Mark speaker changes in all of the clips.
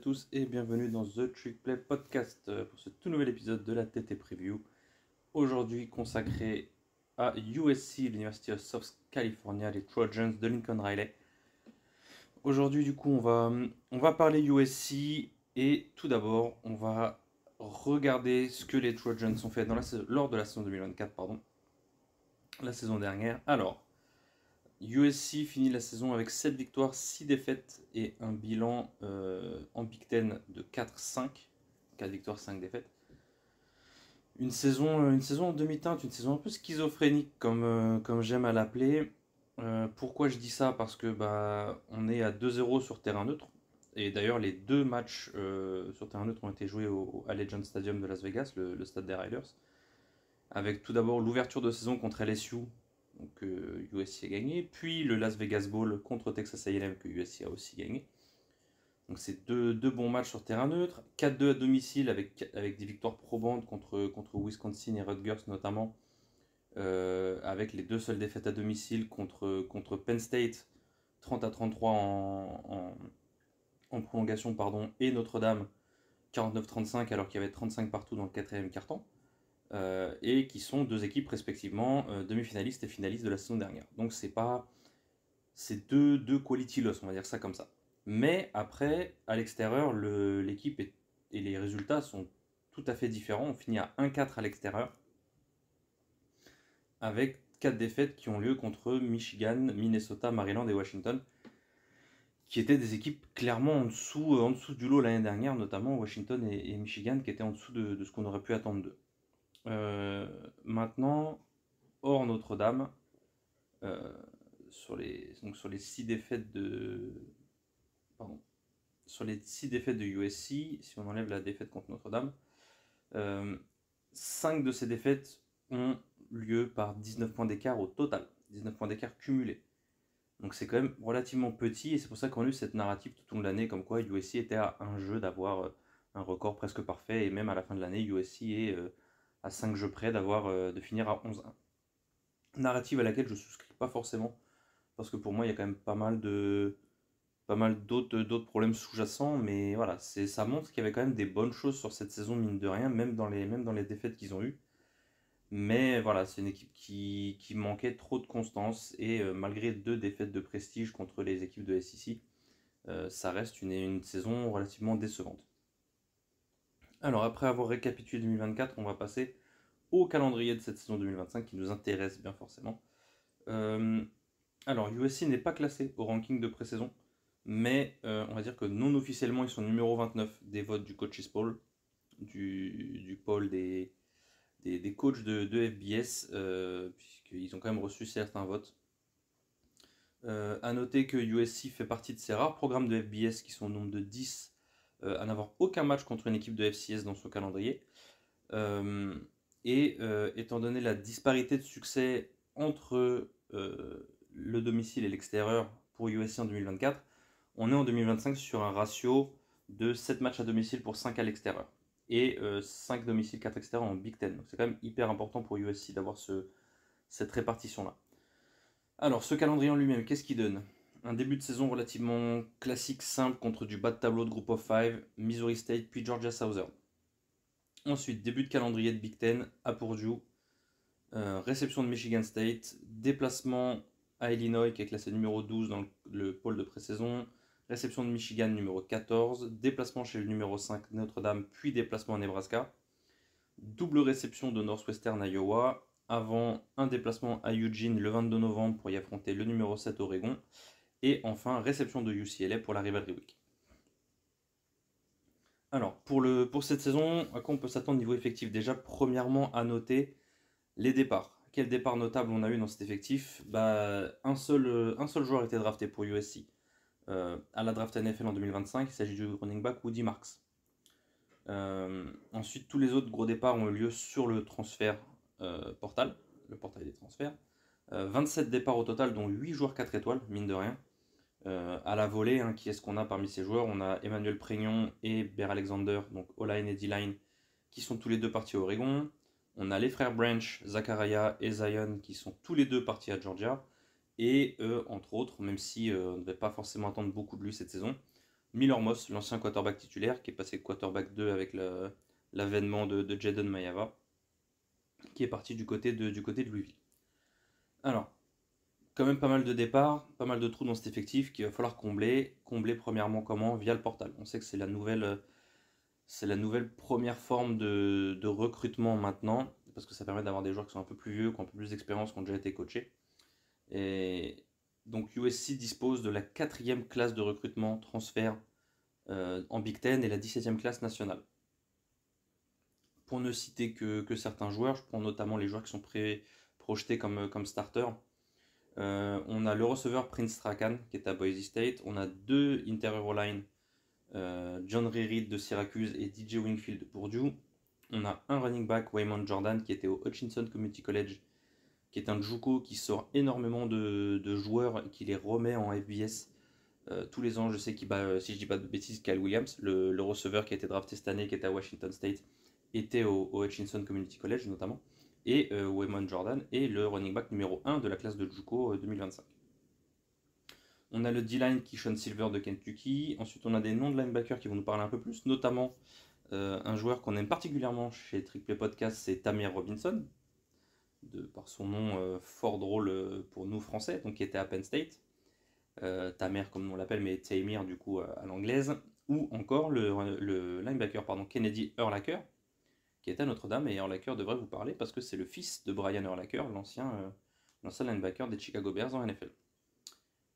Speaker 1: tous et bienvenue dans The Trick Play Podcast pour ce tout nouvel épisode de la TT Preview. Aujourd'hui consacré à USC, l'University of South California, les Trojans de Lincoln Riley. Aujourd'hui du coup on va parler USC et tout d'abord on va regarder ce que les Trojans ont fait lors de la saison 2024, la saison dernière. Alors, USC finit la saison avec 7 victoires, 6 défaites et un bilan en Big Ten de 4-5. 4 victoires, 5 défaites. Une saison en demi-teinte, une saison un peu schizophrénique comme j'aime à l'appeler. Pourquoi je dis ça? Parce que on est à 2-0 sur terrain neutre. Et d'ailleurs, les deux matchs sur terrain neutre ont été joués au Allegiant Stadium de Las Vegas, le stade des Riders. Avec tout d'abord l'ouverture de saison contre LSU, donc USC a gagné, puis le Las Vegas Bowl contre Texas A&M que USC a aussi gagné. Donc c'est deux bons matchs sur terrain neutre, 4-2 à domicile avec des victoires probantes contre Wisconsin et Rutgers notamment, avec les deux seules défaites à domicile contre Penn State, 30-33 en prolongation, et Notre-Dame, 49-35 alors qu'il y avait 35 partout dans le quatrième quart-temps. Et qui sont deux équipes respectivement demi-finalistes et finalistes de la saison dernière. Donc c'est deux quality loss, on va dire ça comme ça. Mais après, à l'extérieur, l'équipe et les résultats sont tout à fait différents. On finit à 1-4 à l'extérieur, avec 4 défaites qui ont lieu contre Michigan, Minnesota, Maryland et Washington, qui étaient des équipes clairement en dessous du lot l'année dernière, notamment Washington et Michigan, qui étaient en dessous de ce qu'on aurait pu attendre d'eux. Maintenant, hors Notre-Dame, sur les 6 défaites sur les 6 défaites de USC, si on enlève la défaite contre Notre-Dame, 5 de ces défaites ont lieu par 19 points d'écart au total, 19 points d'écart cumulés. Donc c'est quand même relativement petit, et c'est pour ça qu'on a eu cette narrative tout au long de l'année comme quoi USC était à un jeu d'avoir un record presque parfait, et même à la fin de l'année, USC est à 5 jeux près de finir à 11-1. Narrative à laquelle je ne souscris pas forcément, parce que pour moi il y a quand même pas mal d'autres problèmes sous-jacents, mais voilà, ça montre qu'il y avait quand même des bonnes choses sur cette saison, mine de rien, même dans les défaites qu'ils ont eues. Mais voilà, c'est une équipe qui manquait trop de constance, et malgré 2 défaites de prestige contre les équipes de SEC, ça reste une saison relativement décevante. Alors après avoir récapitulé 2024, on va passer au calendrier de cette saison 2025 qui nous intéresse bien forcément. Alors USC n'est pas classé au ranking de pré-saison, mais on va dire que non officiellement ils sont numéro 29 des votes du Coaches Poll, du poll des coachs de FBS, puisqu'ils ont quand même reçu certains votes. A noter que USC fait partie de ces rares programmes de FBS qui sont au nombre de 10 à n'avoir aucun match contre une équipe de FCS dans son calendrier. Étant donné la disparité de succès entre le domicile et l'extérieur pour USC en 2024, on est en 2025 sur un ratio de 7 matchs à domicile pour 5 à l'extérieur, et 5 domiciles, 4 extérieurs en Big Ten. Donc c'est quand même hyper important pour USC d'avoir cette répartition-là. Alors, ce calendrier en lui-même, qu'est-ce qu'il donne? Un début de saison relativement classique, simple, contre du bas de tableau de Group of 5, Missouri State, puis Georgia Southern. Ensuite, début de calendrier de Big Ten à Purdue, réception de Michigan State, déplacement à Illinois qui est classé numéro 12 dans le pôle de pré-saison, réception de Michigan numéro 14, déplacement chez le numéro 5 Notre-Dame, puis déplacement à Nebraska, double réception de Northwestern Iowa, avant un déplacement à Eugene le 22 novembre pour y affronter le numéro 7 Oregon, et enfin réception de UCLA pour la Rivalry Week. Alors, pour cette saison, à quoi on peut s'attendre niveau effectif? Déjà, premièrement, à noter les départs. Quel départ notable on a eu dans cet effectif? Un seul joueur a été drafté pour USC. À la draft NFL en 2025, il s'agit du running back Woody Marks. Ensuite, tous les autres gros départs ont eu lieu sur le transfert portal, le portail des transferts. 27 départs au total, dont 8 joueurs 4 étoiles, mine de rien. À la volée, qui est-ce qu'on a parmi ces joueurs? On a Emmanuel Prégnon et Bear Alexander, donc O-line et D-line, qui sont tous les deux partis à Oregon. On a les frères Branch, Zachariah et Zion, qui sont tous les deux partis à Georgia. Et entre autres, même si on ne devait pas forcément attendre beaucoup de lui cette saison, Miller Moss, l'ancien quarterback titulaire, qui est passé quarterback 2 avec l'avènement de Jaden Mayava, qui est parti du côté de Louisville. Alors, quand même pas mal de départs, pas mal de trous dans cet effectif qu'il va falloir combler. Combler premièrement comment? Via le portal. On sait que c'est la nouvelle première forme de recrutement maintenant, parce que ça permet d'avoir des joueurs qui sont un peu plus vieux, qui ont un peu plus d'expérience, qui ont déjà été coachés. Et donc USC dispose de la 4e classe de recrutement transfert en Big Ten et la 17e classe nationale. Pour ne citer que certains joueurs, je prends notamment les joueurs qui sont projetés comme starters. On a le receveur Prince Strachan qui est à Boise State. On a 2 interior line, John Reed de Syracuse et DJ Wingfield de Purdue. On a un running back, Waymon Jordan, qui était au Hutchinson Community College, qui est un JUCO qui sort énormément de joueurs et qui les remet en FBS. Tous les ans, je sais qu'il bat, si je dis pas de bêtises, Kyle Williams, le receveur qui a été drafté cette année, qui était à Washington State, était au Hutchinson Community College notamment. Et Waymon Jordan est le running back numéro 1 de la classe de JUCO 2025. On a le D-line Keyshawn Silver de Kentucky. Ensuite, on a des noms de linebackers qui vont nous parler un peu plus, notamment un joueur qu'on aime particulièrement chez Trick Podcast, c'est Tamir Robinson, par son nom fort drôle pour nous français, donc qui était à Penn State. Tamer comme on l'appelle, mais Tamir du coup à l'anglaise. Ou encore le linebacker Kennedy Urlacher, qui est à Notre-Dame, et Urlacher devrait vous parler parce que c'est le fils de Brian Urlacher, l'ancien linebacker des Chicago Bears en NFL.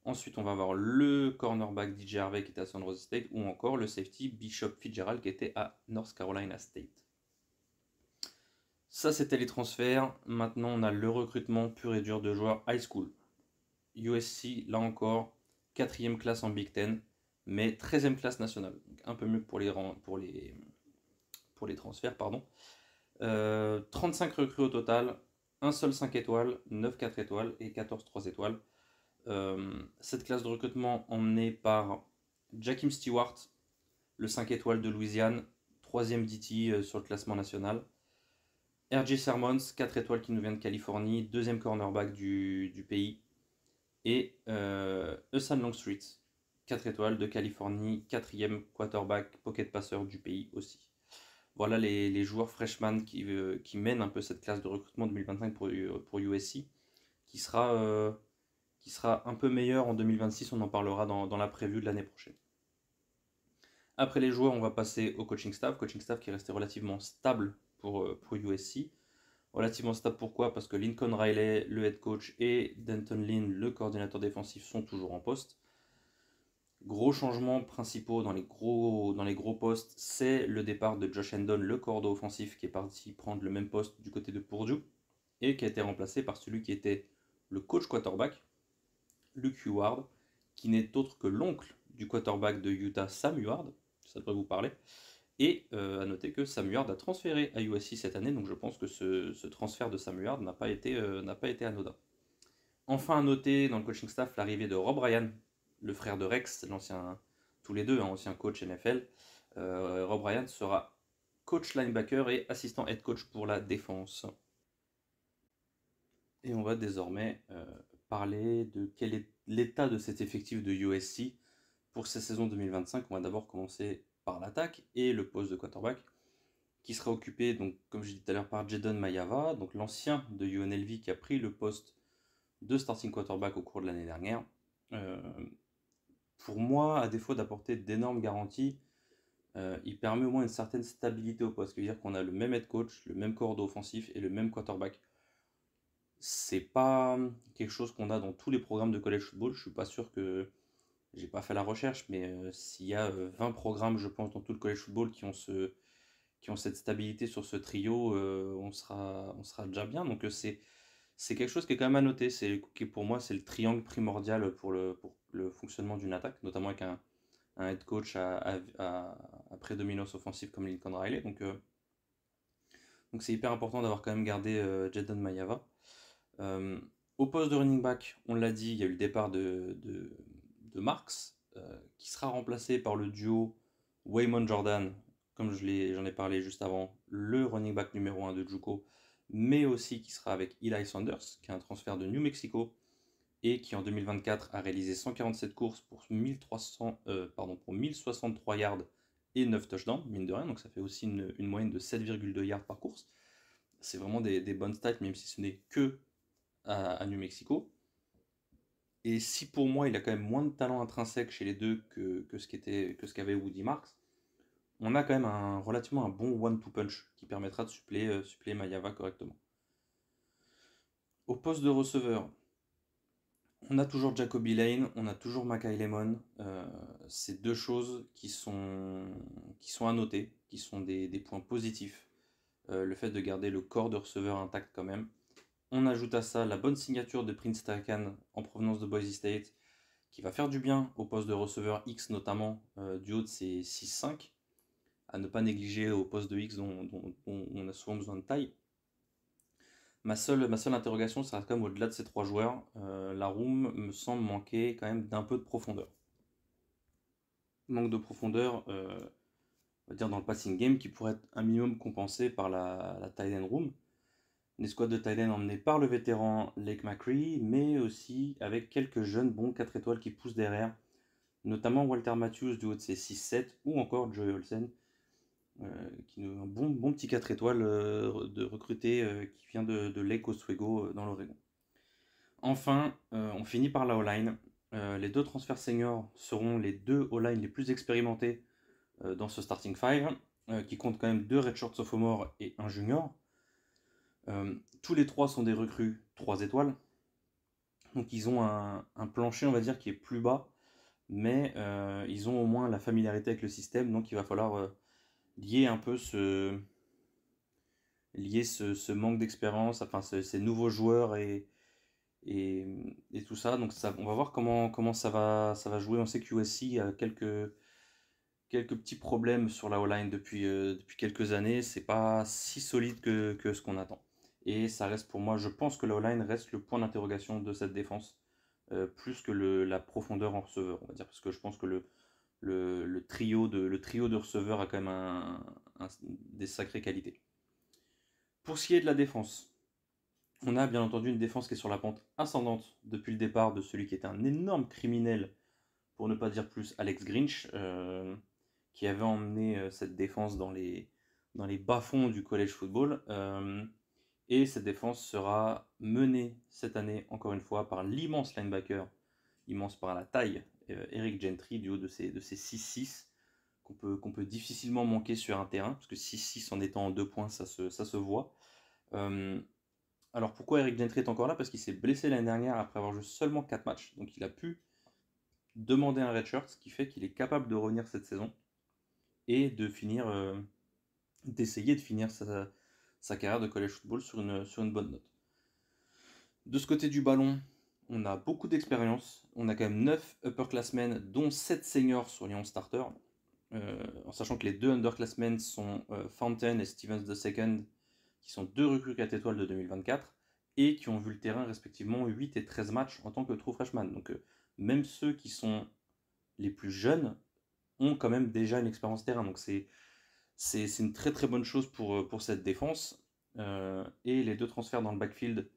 Speaker 1: Ensuite, on va avoir le cornerback DJ Harvey qui était à San Jose State, ou encore le safety Bishop Fitzgerald qui était à North Carolina State. Ça, c'était les transferts. Maintenant, on a le recrutement pur et dur de joueurs high school. USC, là encore, 4e classe en Big Ten, mais 13e classe nationale. Donc un peu mieux pour les transferts. 35 recrues au total, un seul 5 étoiles, 9 4 étoiles et 14 3 étoiles. Cette classe de recrutement emmenée par Jakim Stewart, le 5 étoiles de Louisiane, 3e DT sur le classement national. R.J. Sermons, 4 étoiles qui nous vient de Californie, 2e cornerback du pays. Et Hassan Longstreet, 4 étoiles de Californie, 4e quarterback pocket passer du pays aussi. Voilà les joueurs freshman qui mènent un peu cette classe de recrutement 2025 pour USC, qui sera un peu meilleur en 2026, on en parlera dans la preview de l'année prochaine. Après les joueurs, on va passer au coaching staff qui est resté relativement stable pour USC. Relativement stable pourquoi? Parce que Lincoln Riley, le head coach, et Denton Lynn, le coordinateur défensif, sont toujours en poste. Gros changements principaux dans les gros postes, c'est le départ de Josh Hendon, le cordeau offensif, qui est parti prendre le même poste du côté de Purdue, et qui a été remplacé par celui qui était le coach quarterback, Luke Heward, qui n'est autre que l'oncle du quarterback de Utah, Sam Heward, ça devrait vous parler. Et à noter que Sam Heward a transféré à USC cette année, donc je pense que ce transfert de Sam Heward n'a pas été anodin. Enfin à noter dans le coaching staff l'arrivée de Rob Ryan, le frère de Rex, l'ancien, tous les deux, ancien coach NFL. Rob Ryan sera coach linebacker et assistant head coach pour la défense. Et on va désormais parler de quel est l'état de cet effectif de USC pour cette saison 2025. On va d'abord commencer par l'attaque et le poste de quarterback qui sera occupé, donc, comme je disais tout à l'heure, par Jaden Mayava, donc l'ancien de UNLV qui a pris le poste de starting quarterback au cours de l'année dernière. Pour moi, à défaut d'apporter d'énormes garanties, il permet au moins une certaine stabilité au poste. C'est-à-dire qu'on a le même head coach, le même corps offensif et le même quarterback. C'est pas quelque chose qu'on a dans tous les programmes de college football. Je suis pas sûr que j'ai pas fait la recherche, mais s'il y a 20 programmes, je pense, dans tout le college football qui ont cette stabilité sur ce trio, on sera déjà bien. Donc c'est quelque chose qui est quand même à noter. Pour moi, c'est le triangle primordial pour le fonctionnement d'une attaque, notamment avec un head coach à prédominance offensive comme Lincoln Riley. Donc c'est hyper important d'avoir quand même gardé Jaden Mayava. Au poste de running back, on l'a dit, il y a eu le départ de Marks, qui sera remplacé par le duo Waymon Jordan, comme j'en ai parlé juste avant, le running back numéro 1 de JUCO, mais aussi qui sera avec Eli Sanders, qui est un transfert de New Mexico, et qui en 2024 a réalisé 147 courses pour 1063 yards et 9 touchdowns, mine de rien, donc ça fait aussi une moyenne de 7,2 yards par course. C'est vraiment des bonnes stats, même si ce n'est que à New Mexico. Et si pour moi il a quand même moins de talent intrinsèque chez les deux que ce qu'avait Woody Marks, on a quand même relativement un bon one-two punch qui permettra de suppléer Mayava correctement. Au poste de receveur, on a toujours Jacoby Lane, on a toujours Mackay Lemon. C'est deux choses qui sont à noter, qui sont des points positifs. Le fait de garder le corps de receveur intact quand même. On ajoute à ça la bonne signature de Prince Takan en provenance de Boise State, qui va faire du bien au poste de receveur X notamment, du haut de ses 6-5, à ne pas négliger au poste de X dont on a souvent besoin de taille. Ma seule interrogation sera quand même au-delà de ces trois joueurs. La room me semble manquer quand même d'un peu de profondeur. Manque de profondeur, on va dire dans le passing game, qui pourrait être un minimum compensé par la tight end room. Une escouade de tight end emmenée par le vétéran Lake McCree, mais aussi avec quelques jeunes bons 4 étoiles qui poussent derrière, notamment Walter Matthews du haut de ses 6-7, ou encore Joey Olsen, qui est un bon petit 4 étoiles de recruté qui vient de Lake Oswego dans l'Oregon. Enfin, on finit par la O-line. Les deux transferts seniors seront les deux O-line les plus expérimentés dans ce starting five, qui compte quand même 2 redshirt sophomores et un junior. Tous les trois sont des recrues 3 étoiles. Donc ils ont un plancher, on va dire, qui est plus bas, mais ils ont au moins la familiarité avec le système, donc il va falloir lier un peu ce manque d'expérience, enfin ces nouveaux joueurs et tout ça. Donc ça, on va voir comment ça va jouer. On sait que USC a quelques petits problèmes sur la O-line depuis quelques années. C'est pas si solide que ce qu'on attend. Et ça reste pour moi, je pense que la O-line reste le point d'interrogation de cette défense, plus que la profondeur en receveur, on va dire, parce que je pense que le trio de receveurs a quand même des sacrées qualités. Pour ce qui est de la défense, on a bien entendu une défense qui est sur la pente ascendante depuis le départ de celui qui était un énorme criminel, pour ne pas dire plus, Alex Grinch, qui avait emmené cette défense dans les bas-fonds du college football. Et cette défense sera menée cette année, encore une fois, par l'immense linebacker, immense par la taille, Eric Gentry, du haut de ses 6-6, qu'on peut difficilement manquer sur un terrain, parce que 6-6 en étant en 2 points, ça se voit. Alors pourquoi Eric Gentry est encore là? Parce qu'il s'est blessé l'année dernière après avoir joué seulement 4 matchs, donc il a pu demander un redshirt, ce qui fait qu'il est capable de revenir cette saison et d'essayer de finir sa carrière de college football sur une bonne note. De ce côté du ballon, on a beaucoup d'expérience. On a quand même 9 upperclassmen, dont 7 seniors sur les 11 starters. En sachant que les 2 underclassmen sont Fountain et Stevens II, qui sont 2 recrues 4 étoiles de 2024, et qui ont vu le terrain respectivement 8 et 13 matchs en tant que true freshman. Donc même ceux qui sont les plus jeunes ont quand même déjà une expérience terrain. Donc c'est une très très bonne chose pour cette défense. Et les 2 transferts dans le backfield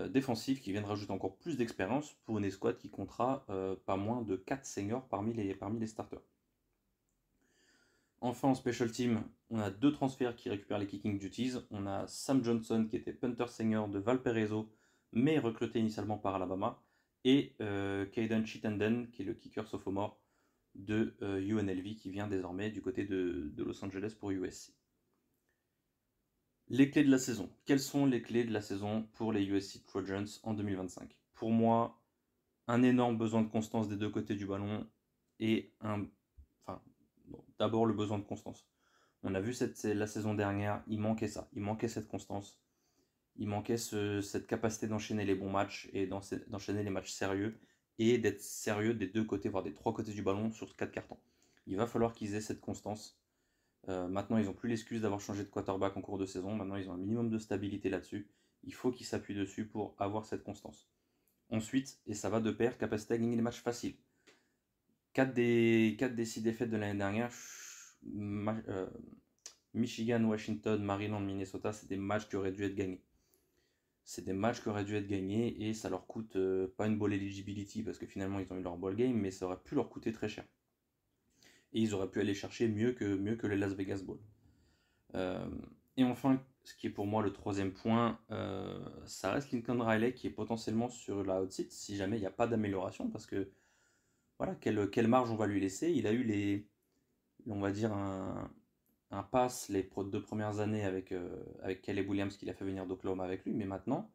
Speaker 1: défensif qui viennent rajouter encore plus d'expérience pour une escouade qui comptera pas moins de 4 seniors parmi les starters. Enfin en special team, on a 2 transferts qui récupèrent les kicking duties. On a Sam Johnson qui était punter senior de Valparaiso mais recruté initialement par Alabama, et Caden Chittenden qui est le kicker sophomore de UNLV qui vient désormais du côté de Los Angeles pour USC. Les clés de la saison. Quelles sont les clés de la saison pour les USC Trojans en 2025? Pour moi, un énorme besoin de constance des deux côtés du ballon et d'abord le besoin de constance. On a vu la saison dernière, il manquait ça, il manquait cette constance, il manquait cette capacité d'enchaîner les bons matchs et d'enchaîner les matchs sérieux et d'être sérieux des deux côtés, voire des trois côtés du ballon sur 4 cartons. Il va falloir qu'ils aient cette constance. Maintenant, ils n'ont plus l'excuse d'avoir changé de quarterback en cours de saison. Maintenant, ils ont un minimum de stabilité là-dessus. Il faut qu'ils s'appuient dessus pour avoir cette constance. Ensuite, et ça va de pair, capacité à gagner les matchs faciles. 4 des 6 défaites de l'année dernière, Michigan, Washington, Maryland, Minnesota, c'est des matchs qui auraient dû être gagnés. C'est des matchs qui auraient dû être gagnés et ça leur coûte pas une bowl eligibility parce que finalement ils ont eu leur bowl game, mais ça aurait pu leur coûter très cher. Et ils auraient pu aller chercher mieux que les Las Vegas Bowl. Euh, et enfin, ce qui est pour moi le troisième point, ça reste Lincoln Riley qui est potentiellement sur la hot seat si jamais il n'y a pas d'amélioration parce que voilà, quelle marge on va lui laisser. Il a eu on va dire un pass les 2 premières années avec Caleb Williams qu'il a fait venir d'Oklahoma avec lui, mais maintenant,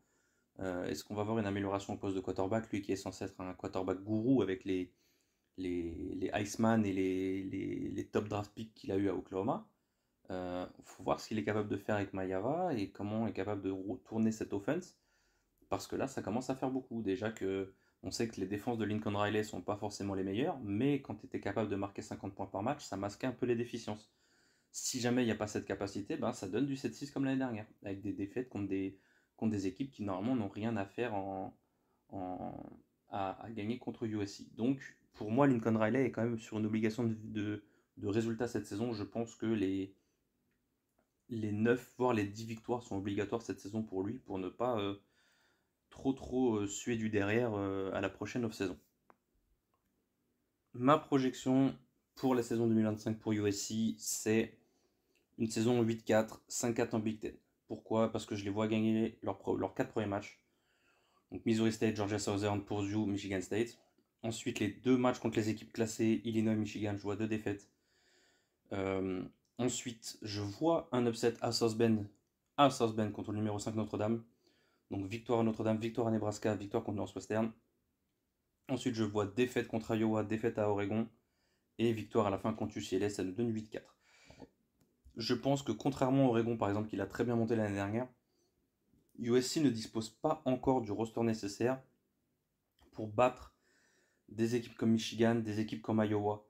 Speaker 1: est-ce qu'on va avoir une amélioration au poste de quarterback, lui qui est censé être un quarterback gourou avec les Iceman et les top draft picks qu'il a eu à Oklahoma? Faut voir ce qu'il est capable de faire avec Mayava et comment il est capable de tourner cette offense. Parce que là, ça commence à faire beaucoup. Déjà que on sait que les défenses de Lincoln Riley sont pas forcément les meilleures, mais quand tu étais capable de marquer 50 points par match, ça masquait un peu les déficiences. Si jamais il n'y a pas cette capacité, ben, ça donne du 7-6 comme l'année dernière, avec des défaites contre des équipes qui normalement n'ont rien à faire en- à gagner contre USC. Donc pour moi, Lincoln Riley est quand même sur une obligation de résultat cette saison. Je pense que les 9, voire les 10 victoires sont obligatoires cette saison pour lui, pour ne pas trop suer du derrière à la prochaine off-saison. Ma projection pour la saison 2025 pour USC, c'est une saison 8-4, 5-4 en Big Ten. Pourquoi? Parce que je les vois gagner leurs 4 premiers matchs. Donc Missouri State, Georgia Southern, Purdue, Michigan State. Ensuite, les 2 matchs contre les équipes classées, Illinois, Michigan, je vois 2 défaites. Euh, Ensuite, je vois un upset à South Bend contre le numéro 5 Notre-Dame. Donc victoire à Notre-Dame, victoire à Nebraska, victoire contre Northwestern. Ensuite, je vois défaite contre Iowa, défaite à Oregon et victoire à la fin contre UCLA, ça nous donne 8-4. Je pense que contrairement à Oregon, par exemple, qui l'a très bien monté l'année dernière, USC ne dispose pas encore du roster nécessaire pour battre des équipes comme Michigan, des équipes comme Iowa,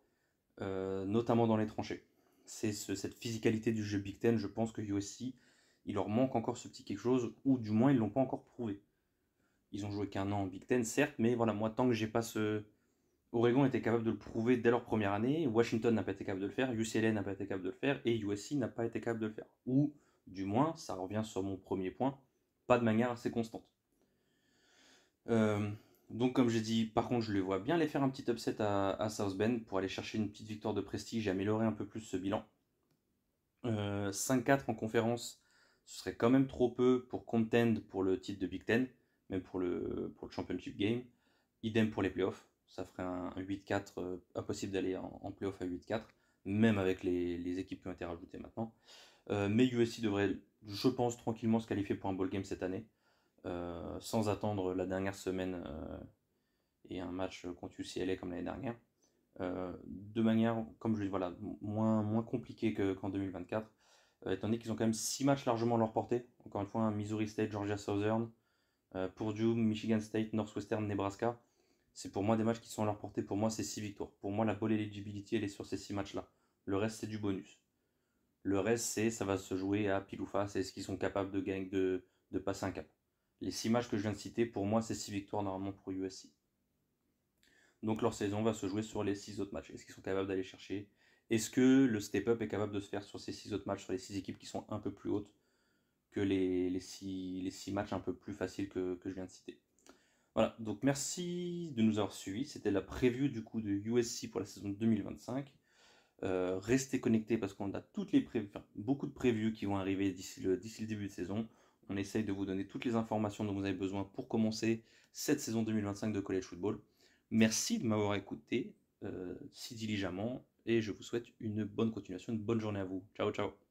Speaker 1: notamment dans les tranchées. C'est cette physicalité du jeu Big Ten, je pense que USC, il leur manque encore ce petit quelque chose, ou du moins ils ne l'ont pas encore prouvé. Ils ont joué qu'un an en Big Ten, certes, mais voilà, moi tant que j'ai pas ce... Oregon était capable de le prouver dès leur première année, Washington n'a pas été capable de le faire, UCLA n'a pas été capable de le faire, et USC n'a pas été capable de le faire. Ou, du moins, ça revient sur mon premier point, pas de manière assez constante. Euh, donc comme j'ai dit, par contre je les vois bien les faire un petit upset à South Bend pour aller chercher une petite victoire de prestige et améliorer un peu plus ce bilan. 5-4 en conférence, ce serait quand même trop peu pour contend pour le titre de Big Ten, même pour le championship game. Idem pour les playoffs, ça ferait un 8-4, impossible d'aller en playoff à 8-4, même avec les équipes qui ont été rajoutées maintenant. Mais USC devrait, je pense, tranquillement se qualifier pour un bowl game cette année, sans attendre la dernière semaine et un match contre UCLA comme l'année dernière. De manière, comme je dis, voilà, moins compliquée qu'en 2024, étant donné qu'ils ont quand même 6 matchs largement à leur portée. Encore une fois, un Missouri State, Georgia Southern, Purdue, Michigan State, Northwestern, Nebraska. C'est pour moi des matchs qui sont à leur portée. Pour moi, c'est 6 victoires. Pour moi, la bowl eligibility, elle est sur ces 6 matchs-là. Le reste, c'est du bonus. Le reste, ça va se jouer à pile ou face. Est-ce qu'ils sont capables de gagner, de passer un cap? Les 6 matchs que je viens de citer, pour moi, c'est 6 victoires normalement pour USC. Donc leur saison va se jouer sur les 6 autres matchs. Est-ce qu'ils sont capables d'aller chercher? Est-ce que le step-up est capable de se faire sur ces 6 autres matchs, sur les 6 équipes qui sont un peu plus hautes que les 6 matchs un peu plus faciles que je viens de citer? Voilà, donc merci de nous avoir suivis. C'était la preview du coup de USC pour la saison 2025. Restez connectés parce qu'on a beaucoup de previews qui vont arriver d'ici le début de saison. On essaye de vous donner toutes les informations dont vous avez besoin pour commencer cette saison 2025 de College Football. Merci de m'avoir écouté si diligemment et je vous souhaite une bonne continuation, une bonne journée à vous. Ciao, ciao.